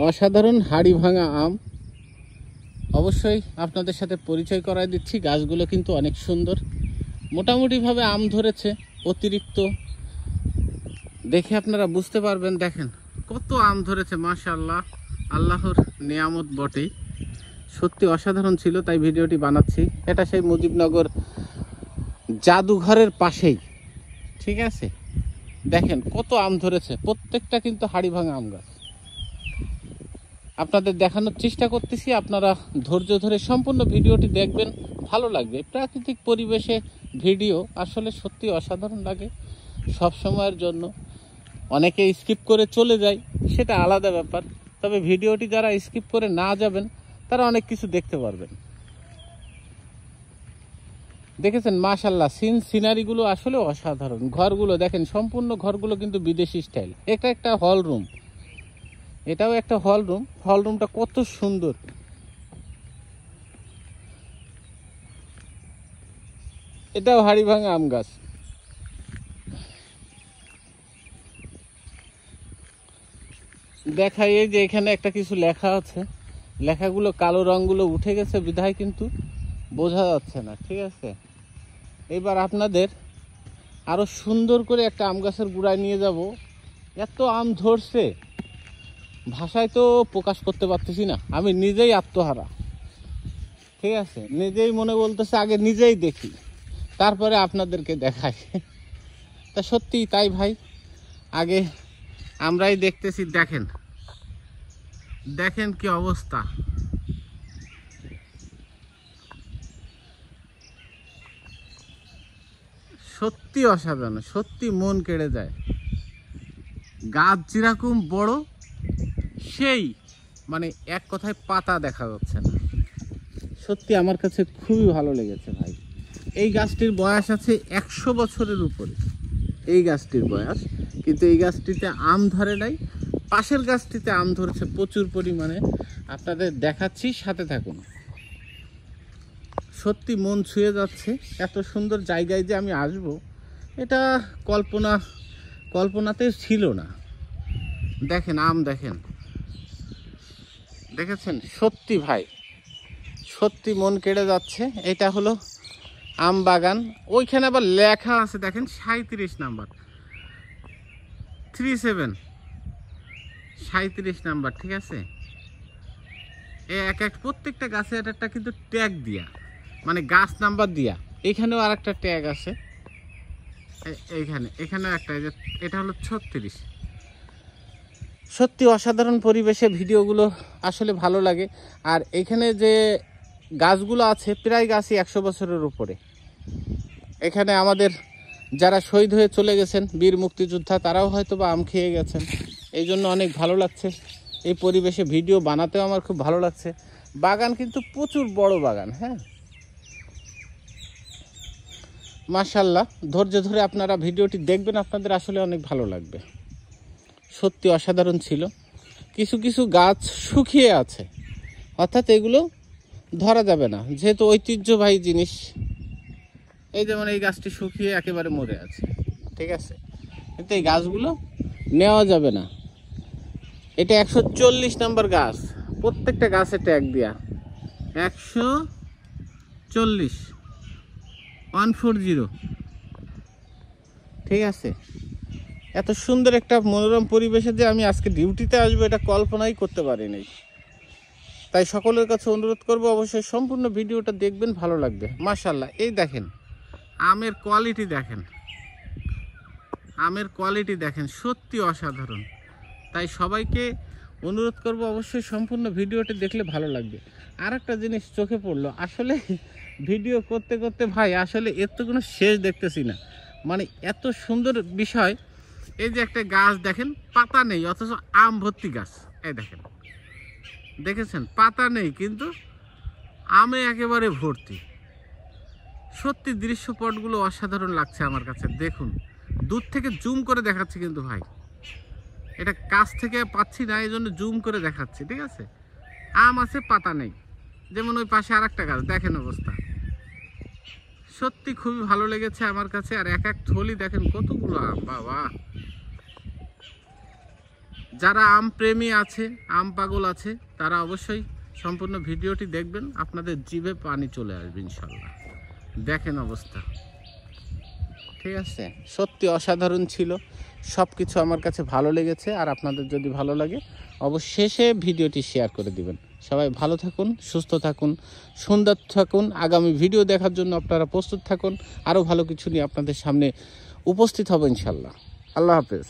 অসাধারণ হাড়ি ভাঙা আম। অবশ্যই আপনাদের সাথে পরিচয় করায় দিচ্ছি। গাছগুলো কিন্তু অনেক সুন্দর, মোটামুটিভাবে আম ধরেছে। অতিরিক্ত দেখে আপনারা বুঝতে পারবেন। দেখেন কত আম ধরেছে, মাশাআল্লাহ, আল্লাহর নিয়ামত বটেই। সত্যি অসাধারণ ছিল, তাই ভিডিওটি বানাচ্ছি। এটা সেই মুজিবনগর জাদুঘরের পাশেই, ঠিক আছে। দেখেন কত আম ধরেছে, প্রত্যেকটা কিন্তু হাড়ি ভাঙা আম গাছ। আপনাদের দেখানোর চেষ্টা করতেছি, আপনারা ধৈর্য ধরে সম্পূর্ণ ভিডিওটি দেখবেন, ভালো লাগবে। প্রাকৃতিক পরিবেশে ভিডিও আসলে সত্যি অসাধারণ লাগে। সব সময়ের জন্য অনেকে স্কিপ করে চলে যায়, সেটা আলাদা ব্যাপার। তবে ভিডিওটি যারা স্কিপ করে না যাবেন তারা অনেক কিছু দেখতে পারবেন। দেখেছেন মাশাআল্লাহ, সিনারিগুলো আসলে অসাধারণ। ঘরগুলো দেখেন, সম্পূর্ণ ঘরগুলো কিন্তু বিদেশি স্টাইল। এটা একটা হল রুম, এটাও একটা হল রুম। হল রুমটা কত সুন্দর। এটাও হাড়ি ভাঙা আম গাছ। দেখাই, এই যে এখানে একটা কিছু লেখা আছে, লেখাগুলো কালো রঙগুলো উঠে গেছে বিধায় কিন্তু বোঝা যাচ্ছে না, ঠিক আছে। এবার আপনাদের আরো সুন্দর করে একটা আম গাছের গোড়ায় নিয়ে যাব। এত আম ধরছে, ভাষায় তো প্রকাশ করতে পারতেছি না। আমি নিজেই আত্মহারা, ঠিক আছে। নিজেই মনে বলতেছে আগে নিজেই দেখি, তারপরে আপনাদেরকে দেখাই। তা সত্যি তাই ভাই, আগে আমরাই দেখতেছি। দেখেন দেখেন কি অবস্থা, সত্যি অসাধারণ, সত্যি মন কেড়ে যায়। গাছ যেরকম বড়, সেই মানে এক কথায় পাতা দেখা যাচ্ছে না। সত্যি আমার কাছে খুবই ভালো লেগেছে ভাই। এই গাছটির বয়স আছে 100 বছরের উপরে, এই গাছটির বয়স। কিন্তু এই গাছটিতে আম ধরে নাই, পাশের গাছটিতে আম ধরেছে প্রচুর পরিমাণে। আপনাদের দেখাচ্ছি, সাথে থাকুন। সত্যি মন ছুঁয়ে যাচ্ছে। এত সুন্দর জায়গায় যে আমি আসব, এটা কল্পনাতে ছিল না। দেখেন আম, দেখেন, দেখেছেন, সত্যি ভাই, সত্যি মন কেড়ে যাচ্ছে। এটা হলো আম বাগান। ওইখানে আবার লেখা আছে, দেখেন 37 নাম্বার, 37, 37 নাম্বার, ঠিক আছে। প্রত্যেকটা গাছে একটা কিন্তু ট্যাগ দিয়া, মানে গাছ নাম্বার দিয়া। এখানেও আর একটা ট্যাগ আছে, এখানেও একটা। এটা হলো 36। সত্যি অসাধারণ পরিবেশে ভিডিওগুলো আসলে ভালো লাগে। আর এখানে যে গাছগুলো আছে, প্রায় গাছই 100 বছরের উপরে। এখানে আমাদের যারা শহীদ হয়ে চলে গেছেন, বীর মুক্তিযোদ্ধা, তারাও হয়তো বা আম খেয়ে গেছেন। এই জন্য অনেক ভালো লাগছে। এই পরিবেশে ভিডিও বানাতেও আমার খুব ভালো লাগছে। বাগান কিন্তু প্রচুর বড় বাগান, হ্যাঁ, মাশাআল্লাহ। ধৈর্য ধরে আপনারা ভিডিওটি দেখবেন, আপনাদের আসলে অনেক ভালো লাগবে। সত্যি অসাধারণ ছিল। কিছু কিছু গাছ শুকিয়ে আছে, অর্থাৎ এগুলো ধরা যাবে না, যেহেতু ঐতিহ্যবাহী জিনিস। এই যেমন এই গাছটি শুকিয়ে একেবারে মরে আছে, ঠিক আছে। কিন্তু এই গাছগুলো নেওয়া যাবে না। এটা 140 নম্বর গাছ, প্রত্যেকটা গাছে ট্যাগ দেয়া 140, 140, ঠিক আছে। এত সুন্দর একটা মনোরম পরিবেশে যে আমি আজকে ডিউটিতে আসবো, এটা কল্পনাই করতে পারিনি। তাই সকলের কাছে অনুরোধ করব, অবশ্যই সম্পূর্ণ ভিডিওটা দেখবেন, ভালো লাগবে। মাশাআল্লাহ, এই দেখেন আমের কোয়ালিটি, দেখেন আমের কোয়ালিটি, দেখেন সত্যি অসাধারণ। তাই সবাইকে অনুরোধ করব, অবশ্যই সম্পূর্ণ ভিডিওটি দেখলে ভালো লাগবে। আর একটা জিনিস চোখে পড়লো, আসলে ভিডিও করতে করতে ভাই আসলে এর তো কোনো শেষ দেখতেছি না। মানে এত সুন্দর বিষয়। এই যে একটা গাছ দেখেন, পাতা নেই, অথচ আম ভর্তি গাছ। এই দেখেন, দেখেছেন, পাতা নেই কিন্তু আমে একেবারে ভর্তি। সত্যি দৃশ্যপটগুলো অসাধারণ লাগছে আমার কাছে। দেখুন, দূর থেকে জুম করে দেখাচ্ছি কিন্তু ভাই, এটা কাছ থেকে পাচ্ছি না, এই জন্য জুম করে দেখাচ্ছি, ঠিক আছে। আম আছে, পাতা নেই। যেমন ওই পাশে আর একটা গাছ, দেখেন অবস্থা। সত্যি খুবই ভালো লেগেছে আমার কাছে। আর এক এক থলি দেখেন কতগুলো আম, বাবা। যারা আম প্রেমী আছে, আম পাগল আছে, তারা অবশ্যই সম্পূর্ণ ভিডিওটি দেখবেন, আপনাদের জিভে পানি চলে আসবে ইনশাল্লাহ। দেখেন অবস্থা, ঠিক আছে, সত্যি অসাধারণ ছিল। সব কিছু আমার কাছে ভালো লেগেছে, আর আপনাদের যদি ভালো লাগে অবশেষে ভিডিওটি শেয়ার করে দিবেন। সবাই ভালো থাকুন, সুস্থ থাকুন, সুন্দর থাকুন। আগামী ভিডিও দেখার জন্য আপনারা প্রস্তুত থাকুন। আরও ভালো কিছু নিয়ে আপনাদের সামনে উপস্থিত হব ইনশাল্লাহ। আল্লাহ হাফেজ।